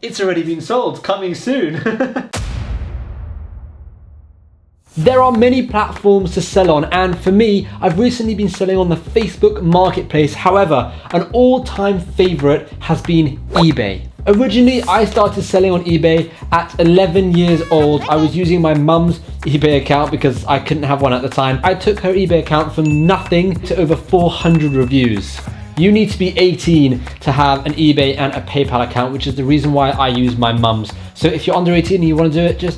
It's already been sold, coming soon. There are many platforms to sell on, and for me, I've recently been selling on the Facebook Marketplace. However, an all-time favorite has been eBay. Originally, I started selling on eBay at 11 years old. I was using my mum's eBay account because I couldn't have one at the time. I took her eBay account from nothing to over 400 reviews. You need to be 18 to have an eBay and a PayPal account, which is the reason why I use my mum's. So if you're under 18 and you want to do it,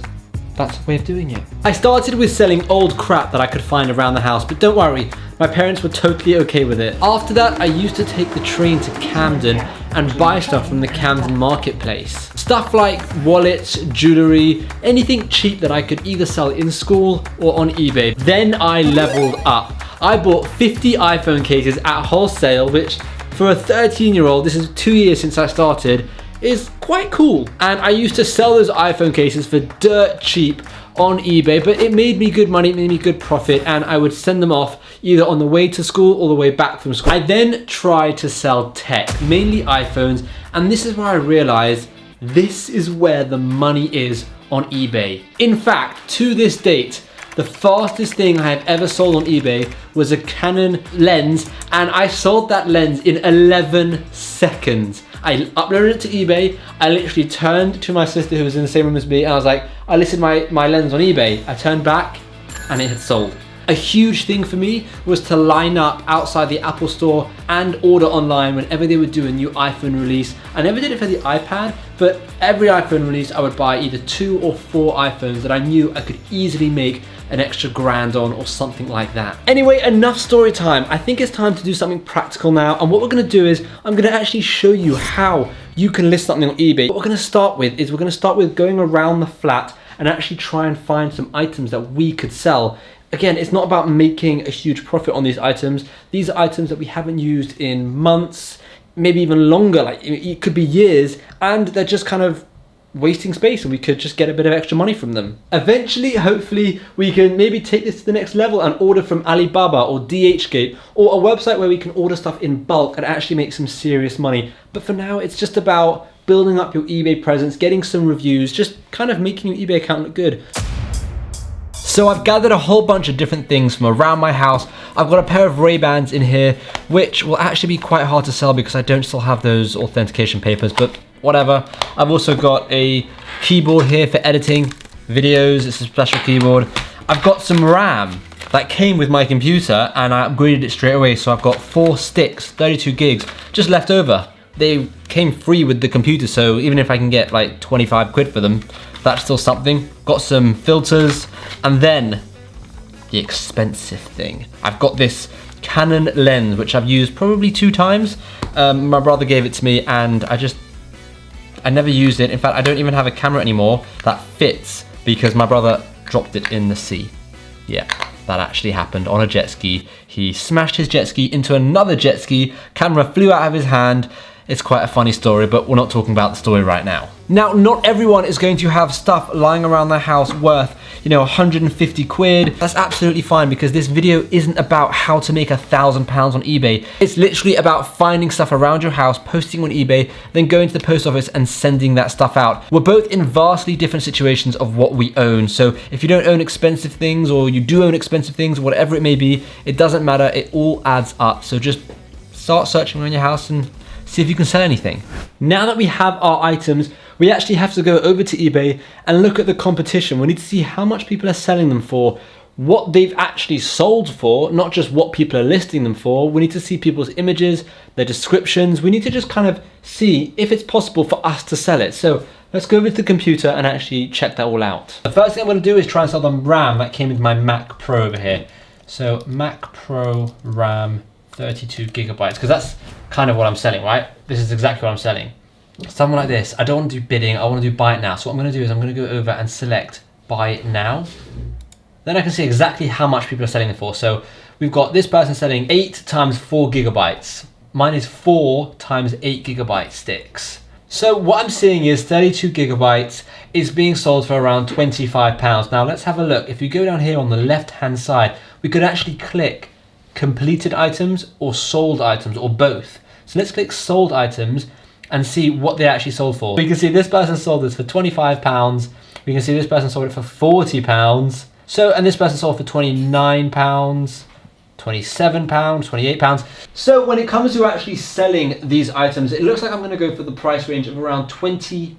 that's the way of doing it. I started with selling old crap that I could find around the house, but don't worry, my parents were totally okay with it. After that, I used to take the train to Camden and buy stuff from the Camden Marketplace. Stuff like wallets, jewelry, anything cheap that I could either sell in school or on eBay. Then I leveled up. I bought 50 iPhone cases at wholesale, which for a 13-year-old, this is 2 years since I started, is quite cool. And I used to sell those iPhone cases for dirt cheap on eBay, but it made me good money, it made me good profit, and I would send them off either on the way to school or the way back from school. I then tried to sell tech, mainly iPhones, and this is where I realized this is where the money is on eBay. In fact, to this date, the fastest thing I have ever sold on eBay was a Canon lens, and I sold that lens in 11 seconds. I uploaded it to eBay. I literally turned to my sister who was in the same room as me, and I was like, I listed my lens on eBay. I turned back and it had sold. A huge thing for me was to line up outside the Apple store and order online whenever they would do a new iPhone release. I never did it for the iPad, but every iPhone release I would buy either 2 or 4 iPhones that I knew I could easily make an extra grand on or something like that. Anyway, enough story time. I think it's time to do something practical now, and what we're gonna do is I'm gonna actually show you how you can list something on eBay. What we're gonna start with is going around the flat and actually try and find some items that we could sell. Again, it's not about making a huge profit on these items. These are items that we haven't used in months, maybe even longer, like it could be years, and they're just kind of wasting space and we could just get a bit of extra money from them. Eventually, hopefully, we can maybe take this to the next level and order from Alibaba or DHgate or a website where we can order stuff in bulk and actually make some serious money. But for now, it's just about building up your eBay presence, getting some reviews, just kind of making your eBay account look good. So I've gathered a whole bunch of different things from around my house. I've got a pair of Ray-Bans in here, which will actually be quite hard to sell because I don't still have those authentication papers, but whatever. I've also got a keyboard here for editing videos. It's a special keyboard. I've got some RAM that came with my computer and I upgraded it straight away. So I've got 4 sticks, 32 gigs, just left over. They came free with the computer, so even if I can get like 25 quid for them, that's still something. Got some filters, and then the expensive thing. I've got this Canon lens, which I've used probably 2 times. My brother gave it to me and I never used it. In fact, I don't even have a camera anymore that fits because my brother dropped it in the sea. Yeah, that actually happened on a jet ski. He smashed his jet ski into another jet ski, camera flew out of his hand. It's quite a funny story, but we're not talking about the story right now. Now, not everyone is going to have stuff lying around their house worth, 150 quid. That's absolutely fine because this video isn't about how to make £1,000 on eBay. It's literally about finding stuff around your house, posting on eBay, then going to the post office and sending that stuff out. We're both in vastly different situations of what we own. So if you don't own expensive things or you do own expensive things, whatever it may be, it doesn't matter. It all adds up. So just start searching around your house and see if you can sell anything. Now that we have our items, we actually have to go over to eBay and look at the competition. We need to see how much people are selling them for, what they've actually sold for, not just what people are listing them for. We need to see people's images, their descriptions. We need to just kind of see if it's possible for us to sell it. So let's go over to the computer and actually check that all out. The first thing I'm gonna do is try and sell the RAM that came with my Mac Pro over here. So Mac Pro RAM 32 gigabytes, because that's kind of what I'm selling, right? This is exactly what I'm selling. Something like this. I don't want to do bidding, I want to do buy it now. So what I'm going to do is I'm going to go over and select buy it now. Then I can see exactly how much people are selling it for. So we've got this person selling 8 times 4 gigabytes. Mine is 4 times 8 gigabyte sticks. So what I'm seeing is 32 gigabytes is being sold for around £25. Now let's have a look. If you go down here on the left hand side, we could actually click completed items or sold items or both. So let's click sold items and see what they actually sold for. We can see this person sold this for £25. We can see this person sold it for £40. So, and this person sold for £29, £27, £28. So when it comes to actually selling these items, it looks like I'm gonna go for the price range of around £25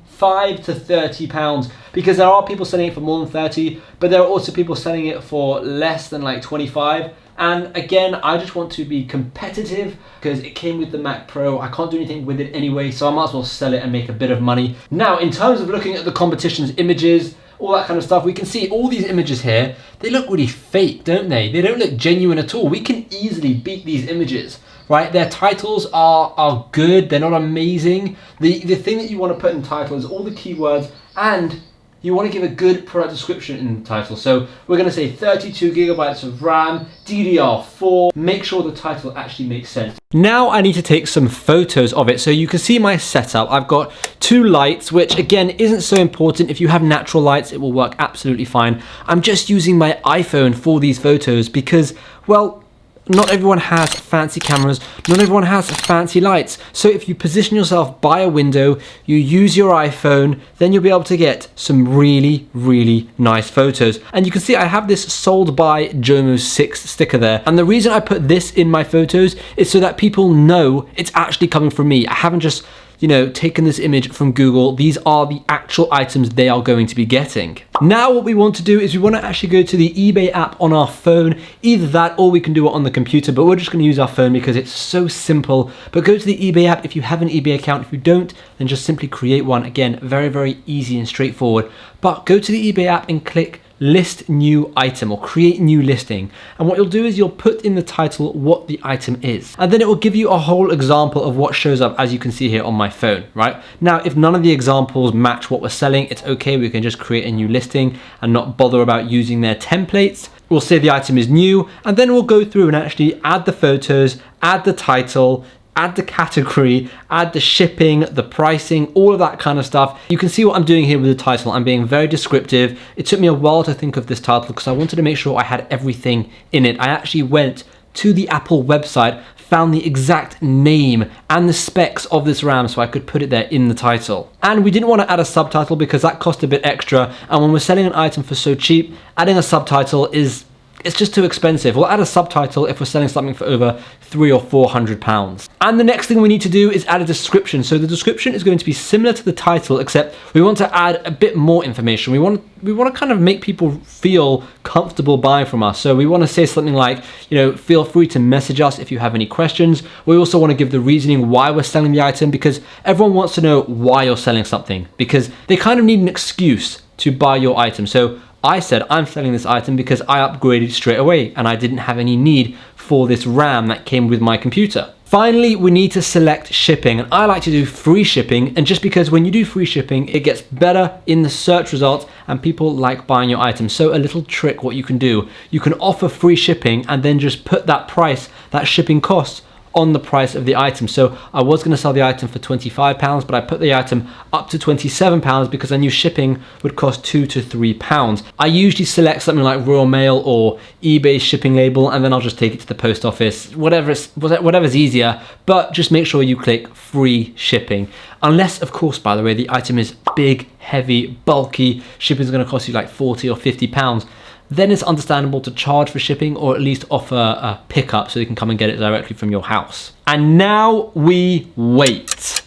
to £30, because there are people selling it for more than 30, but there are also people selling it for less than like 25. And again, I just want to be competitive because it came with the Mac Pro. I can't do anything with it anyway, so I might as well sell it and make a bit of money. Now, in terms of looking at the competition's images, all that kind of stuff, we can see all these images here, they look really fake, don't they? They don't look genuine at all. We can easily beat these images, right? Their titles are good, they're not amazing. The thing that you want to put in the title is all the keywords, and you want to give a good product description in the title. So we're going to say 32 gigabytes of RAM, DDR4. Make sure the title actually makes sense. Now I need to take some photos of it. So you can see my setup. I've got 2 lights, which again isn't so important. If you have natural lights, it will work absolutely fine. I'm just using my iPhone for these photos because, well, not everyone has fancy cameras, not everyone has fancy lights. So if you position yourself by a window, you use your iPhone, then you'll be able to get some really, really nice photos. And you can see I have this sold by Jomo 6 sticker there. And the reason I put this in my photos is so that people know it's actually coming from me. I haven't just, you know, taken this image from Google. These are the actual items they are going to be getting. Now what we want to do is we want to actually go to the eBay app on our phone. Either that or we can do it on the computer, but we're just going to use our phone because it's so simple. But go to the eBay app if you have an eBay account. If you don't, then just simply create one. Again, very, very easy and straightforward. But go to the eBay app and click list new item or create new listing, and what you'll do is you'll put in the title what the item is, and then it will give you a whole example of what shows up, as you can see here on my phone. Right now, if none of the examples match what we're selling, it's okay, we can just create a new listing and not bother about using their templates. We'll say the item is new, and then we'll go through and actually add the photos, add the title, add the category, add the shipping, the pricing, all of that kind of stuff. You can see what I'm doing here with the title. I'm being very descriptive. It took me a while to think of this title because I wanted to make sure I had everything in it. I actually went to the Apple website, found the exact name and the specs of this RAM so I could put it there in the title. And we didn't want to add a subtitle because that cost a bit extra, and when we're selling an item for so cheap, adding a subtitle it's just too expensive. We'll add a subtitle if we're selling something for over £300 or £400. And the next thing we need to do is add a description. So the description is going to be similar to the title, except we want to add a bit more information. We want to kind of make people feel comfortable buying from us. So we want to say something like, you know, feel free to message us if you have any questions. We also want to give the reasoning why we're selling the item, because everyone wants to know why you're selling something, because they kind of need an excuse to buy your item. So I said I'm selling this item because I upgraded straight away and I didn't have any need for this RAM that came with my computer. Finally, we need to select shipping, and I like to do free shipping, and just because when you do free shipping, it gets better in the search results and people like buying your items. So a little trick, what you can do, you can offer free shipping and then just put that price, that shipping cost, on the price of the item. So I was going to sell the item for £25, but I put the item up to £27 because I knew shipping would cost £2 to £3. I usually select something like Royal Mail or eBay shipping label, and then I'll just take it to the post office, whatever's easier, but just make sure you click free shipping. Unless, of course, by the way, the item is big, heavy, bulky, shipping is going to cost you like £40 or £50. Then it's understandable to charge for shipping, or at least offer a pickup so you can come and get it directly from your house. And now we wait.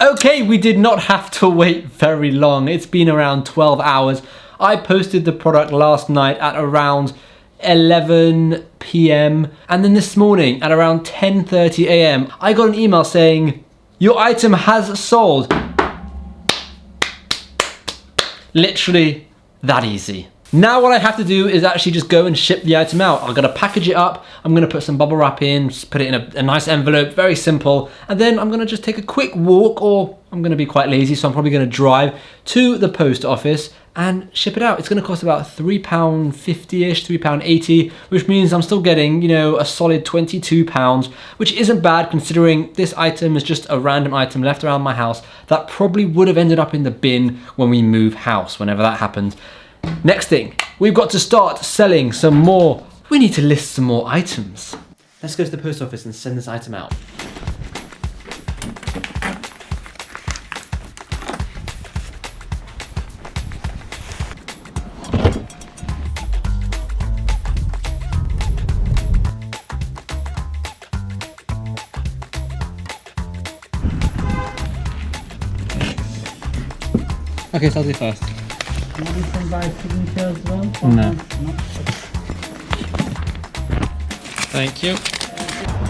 Okay, we did not have to wait very long. It's been around 12 hours. I posted the product last night at around 11 p.m. and then this morning at around 10:30 a.m. I got an email saying, your item has sold. Literally that easy. Now what I have to do is actually just go and ship the item out. I'm gonna package it up, I'm gonna put some bubble wrap in, just put it in a nice envelope, very simple, and then I'm gonna just take a quick walk, or I'm gonna be quite lazy, so I'm probably gonna drive to the post office and ship it out. It's gonna cost about £3.50-ish, £3.80, which means I'm still getting, you know, a solid £22, which isn't bad considering this item is just a random item left around my house that probably would have ended up in the bin when we move house, whenever that happens. Next thing, we've got to start selling some more. We need to list some more items. Let's go to the post office and send this item out. Okay, so I'll do first. Maybe some by signature as well? No. Thank you.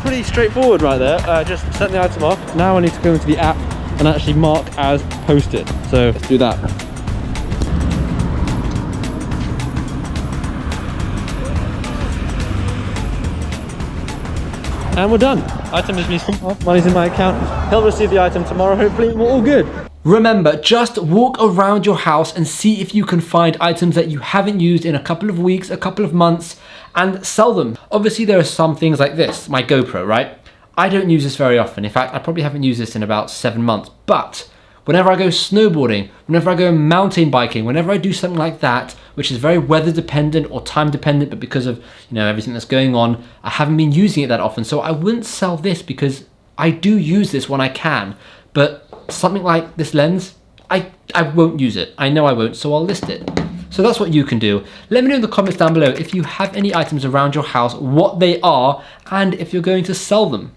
Pretty straightforward right there. Just set the item off. Now I need to go into the app and actually mark as posted. So let's do that. And we're done. Item has been sent off, money's in my account. He'll receive the item tomorrow, hopefully we're all good. Remember, just walk around your house and see if you can find items that you haven't used in a couple of weeks, a couple of months, and sell them. Obviously there are some things like this, my GoPro, right? I don't use this very often. In fact, I probably haven't used this in about 7 months, but whenever I go snowboarding, whenever I go mountain biking, whenever I do something like that, which is very weather dependent or time dependent, but because of, you know, everything that's going on, I haven't been using it that often. So I wouldn't sell this because I do use this when I can, but something like this lens, I won't use it. I know I won't, so I'll list it. So that's what you can do. Let me know in the comments down below if you have any items around your house, what they are, and if you're going to sell them.